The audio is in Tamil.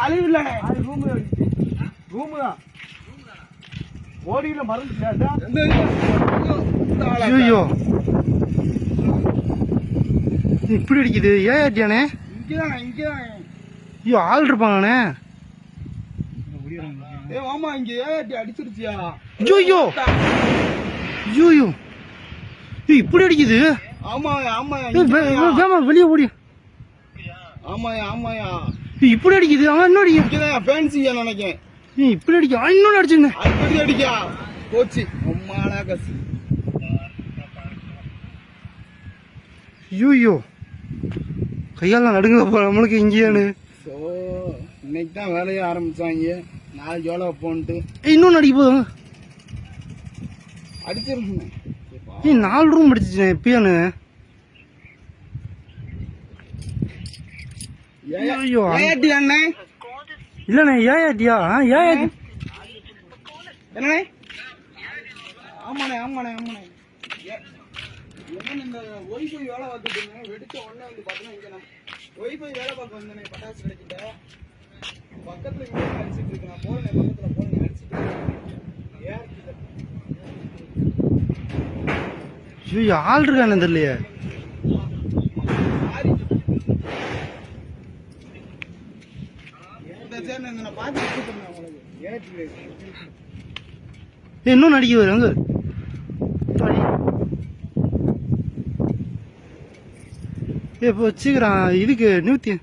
கழிவு இல்லண்ணே, ரூம் தான் ஓடியில மறந்துட்டியா? ஐயோ இப்படி அடிக்குது. ஏயாட்டியானே? இங்கதான் ஐயோ ஆள் இருப்பாங்கண்ணே. ஆமா இங்க ஏயாட்டி அடிச்சிருச்சியா? ஐயோ ஐயோ இப்படி அடிக்குது. ஆமாயா வெளியே ஓடி. ஆமாயா இப்படி அடிக்குது. அவன் இன்னும் அடிக்கும். இங்கதான் ஃபேன்சியா நினைக்கிறேன். இப்படி அடிக்கும். இன்னொன்னு அடிச்சிருந்தேன். அப்படி அடிக்கா போச்சு. அம்மாடா கசி. ஐயோ கையால நடுங்க போ நம்மளுக்கு இங்கேயானு. இன்னைக்கு தான் வேலையை ஆரம்பிச்சாங்க. நாளைக்கு எவ்வளோ போன்ட்டு இன்னொன்னு அடிக்க போதும். அடிச்சிருந்தேன். 4 ரூம் அடிச்சிச்சேன் எப்பயானு. ஐயோ ஏயாட்டி அண்ணே இல்லண்ணே. ஏயாட்டியா? ஏயாட்டி என்னண்ணே? ஆமாண்ணே இந்த ஒய்ஃபை வேலை பார்த்துட்டு வெடிச்ச உடனே வந்து பார்த்தீங்கன்னா இங்கே நான் ஒய்ஃபை வேலை பார்க்க வந்தேனே. பட்டாசு கிடைக்கிட்ட பக்கத்தில் இங்கே அடிச்சுட்டு இருக்கேன். நான் போனேன் பக்கத்தில் போனேன் அடிச்சுட்டு ஐயோ ஆள் இருக்கானே தெரியலையே. நான் பார்த்து வச்சுருந்தேன் உங்களுக்கு ஏற்றி இன்னும் நடிக்க வரும் அங்க. இப்போ வச்சுக்கிறான் இதுக்கு 100